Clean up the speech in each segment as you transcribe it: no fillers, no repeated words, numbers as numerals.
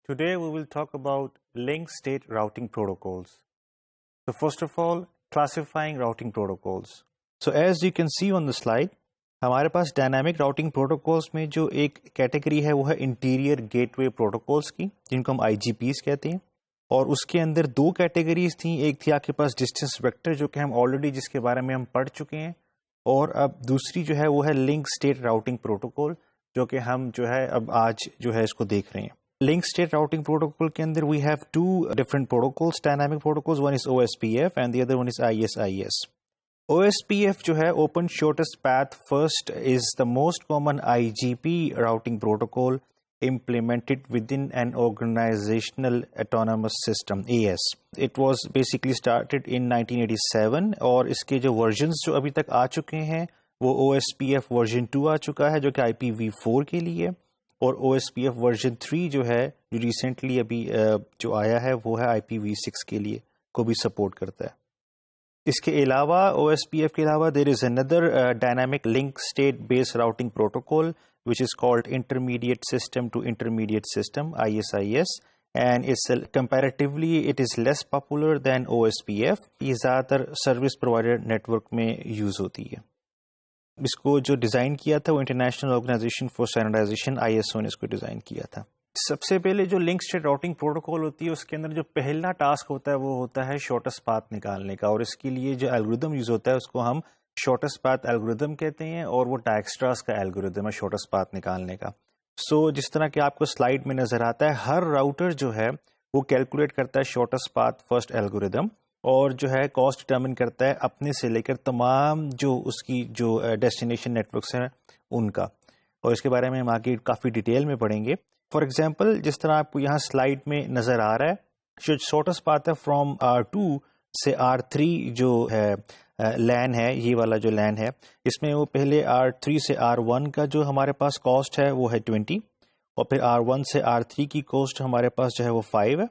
Today we will talk about link state routing protocols. So first of all, classifying routing protocols. So as you can see on the slide, ہمارے پاس dynamic routing protocols میں جو ایک category ہے وہ ہے interior get وے protocols کی، جن کو ہم آئی جی پیز کہتے ہیں. اور اس کے اندر دو کیٹیگریز تھیں. ایک تھی آپ کے پاس ڈسٹینس ویکٹر جو کہ ہم آلریڈی جس کے بارے میں ہم پڑھ چکے ہیں، اور اب دوسری جو ہے وہ ہے لنک اسٹیٹ راؤٹنگ پروٹوکول جو کہ ہم جو ہے اب آج جو ہے اس کو دیکھ رہے ہیں. لنک اسٹیٹ راؤٹنگ پروٹوکول کے اندر we have two different protocols, dynamic protocols. One is O S P F and the other one is I S I S. O S P F جو ہے open shortest path first is the most common I G P routing protocol implemented within an organizational autonomous system AS. It was basically started in 1987 اور اس کے جو versions جو ابھی تک آ چکے ہیں وہ O S P F version 2 آ چکا ہے جو کہ آئی پی وی 4 کے لیے، اور O S P F version 3 جو ہے جو ریسنٹلی ابھی جو آیا ہے وہ ہے آئی پی وی 6 کے لیے کو بھی سپورٹ کرتا ہے. اس کے علاوہ او ایس پی ایف کے علاوہ there is another dynamic link state based routing protocol which is called intermediate system to intermediate system ISIS, and it's comparatively it is less popular than OSPF. یہ زیادہ تر service provider network میں use ہوتی ہے. اس کو جو design کیا تھا وہ International Organization for Standardization ISO نے اس کو ڈیزائن کیا تھا. سب سے پہلے جو لنک اسٹیٹ راؤٹنگ پروٹوکول ہوتی ہے اس کے اندر جو پہلا ٹاسک ہوتا ہے وہ ہوتا ہے شارٹیسٹ پاتھ نکالنے کا، اور اس کے لیے جو الگوریدم یوز ہوتا ہے اس کو ہم شارٹیسٹ پاتھ الگوریدم کہتے ہیں، اور وہ ڈائکسٹراز کا الگوریدم ہے شارٹیسٹ پاتھ نکالنے کا. سو جس طرح کہ آپ کو سلائڈ میں نظر آتا ہے ہر راؤٹر جو ہے وہ کیلکولیٹ کرتا ہے شارٹیسٹ پاتھ فرسٹ الگوریدم، اور جو ہے کاسٹ ڈٹرمن کرتا ہے اپنے سے لے کر تمام جو اس کی جو ڈیسٹینیشن نیٹ ورکس ہیں ان کا، اور اس کے بارے میں ہم آگے کافی ڈیٹیل میں پڑھیں گے. فار ایگزامپل جس طرح آپ کو یہاں سلائڈ میں نظر آ رہا ہے جو شارٹیسٹ پاتھ ہے فرام R2 سے R3 جو ہے لین ہے، یہ والا جو لین ہے اس میں وہ پہلے R3 سے R1 کا جو ہمارے پاس کاسٹ ہے وہ ہے 20، اور پھر R1 سے R3 کی کاسٹ ہمارے پاس جو ہے وہ 5 ہے،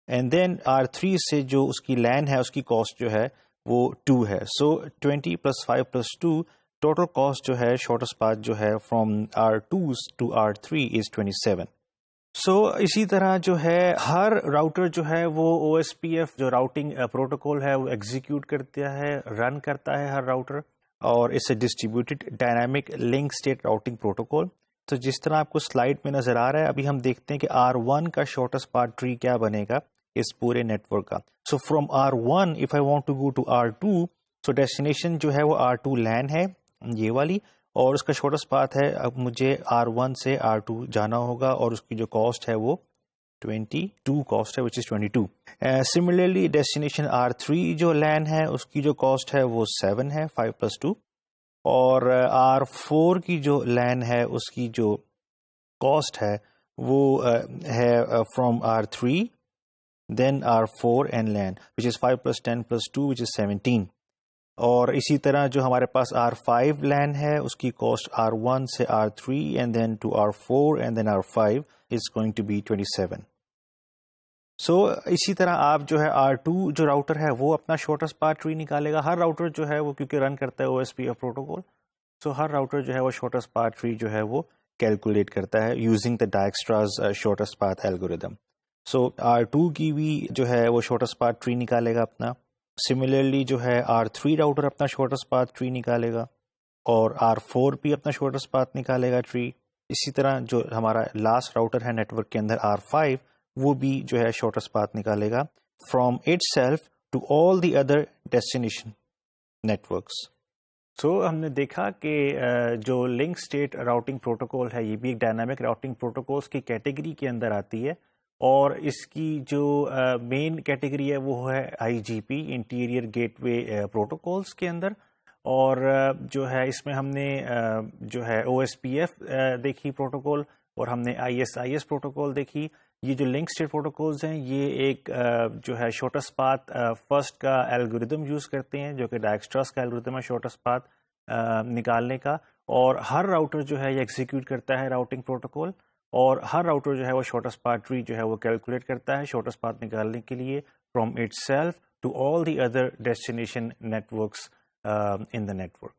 اینڈ دین R3 سے جو اس کی لین ہے اس کی کاسٹ جو ہے وہ 2 ہے. سو 20 + 5 + 2 ٹوٹل کاسٹ جو ہے شارٹیسٹ پاتھ جو ہے فرام R2 to R3 از 27. سو اسی طرح جو ہے ہر راؤٹر جو ہے وہ او ایس پی ایف جو راؤٹنگ پروٹوکول ہے وہ ایگزیکیوٹ کرتا ہے، رن کرتا ہے ہر راؤٹر، اور اس سے distributed dynamic link state routing protocol. تو جس طرح آپ کو سلائڈ میں نظر آ رہا ہے ابھی ہم دیکھتے ہیں کہ R1 کا شارٹیسٹ پاتھ ٹری کیا بنے گا اس پورے نیٹ ورک کا. So from R1 if I want to go to R2، so destination جو ہے وہ R2 لین ہے یہ والی، اور اس کا شارٹیسٹ پاتھ ہے اب مجھے R1 سے R2 جانا ہوگا، اور اس کی جو کاسٹ ہے وہ 22 کاسٹ ہے which is 22. Similarly destination R3 جو لین ہے اس کی جو کاسٹ ہے وہ 7 ہے 5 + 2، اور R4 کی جو لین ہے اس کی جو کاسٹ ہے وہ ہے from R3 then R4 and لین which is 5 + 10 + 2 which is 17. اور اسی طرح جو ہمارے پاس R5 لین ہے اس کی کاسٹ R1 سے R3 and then to R4 and then R5 is going to be 27. سو اسی طرح آپ جو ہے R2 جو راؤٹر ہے وہ اپنا شارٹیسٹ پاتھ ٹری نکالے گا. ہر راؤٹر جو ہے وہ کیونکہ رن کرتا ہے O S P F protocol, so ہر راؤٹر جو ہے وہ شارٹیسٹ پاتھ ٹری جو ہے وہ کیلکولیٹ کرتا ہے using the Dijkstra's shortest path algorithm. So R2 کی بھی جو ہے وہ شارٹیسٹ پاتھ ٹری نکالے گا اپنا. سملرلی جو ہے R3 راؤٹر اپنا شارٹیسٹ پاتھ ٹری نکالے گا، اور R4 بھی اپنا شارٹیسٹ پاتھ نکالے گا ٹری. اسی طرح جو ہمارا لاسٹ راؤٹر ہے نیٹ ورک کے اندر R5 وہ بھی جو ہے شارٹیسٹ پاتھ نکالے گا from itself to all the other destination networks. So ہم نے دیکھا کہ جو لنک اسٹیٹ راؤٹنگ پروٹوکول ہے یہ بھی ایک ڈائنامک راؤٹنگ پروٹوکولس کی کیٹیگری کے اندر آتی ہے، اور اس کی جو مین کیٹیگری ہے وہ ہے آئی جی پی انٹیریئر گیٹ وے پروٹوکولس کے اندر. اور جو ہے اس میں ہم نے جو ہے او ایس پی ایف دیکھی پروٹوکول، اور ہم نے آئی ایس آئی ایس پروٹوکول دیکھی. یہ جو لنک اسٹیٹ پروٹوکولز ہیں یہ ایک جو ہے شارٹیسٹ پاتھ فرسٹ کا الگوریدم یوز کرتے ہیں جو کہ ڈائکسٹراز کا الگوریدم ہے شارٹیسٹ پاتھ نکالنے کا، اور ہر راؤٹر جو ہے یہ ایگزیکیوٹ کرتا ہے راؤٹنگ پروٹوکول، اور ہر راؤٹر جو ہے وہ شارٹیسٹ پاتھ ٹری جو ہے وہ کیلکولیٹ کرتا ہے شارٹیسٹ پاتھ نکالنے کے لیے from itself to all the other destination networks in the net work.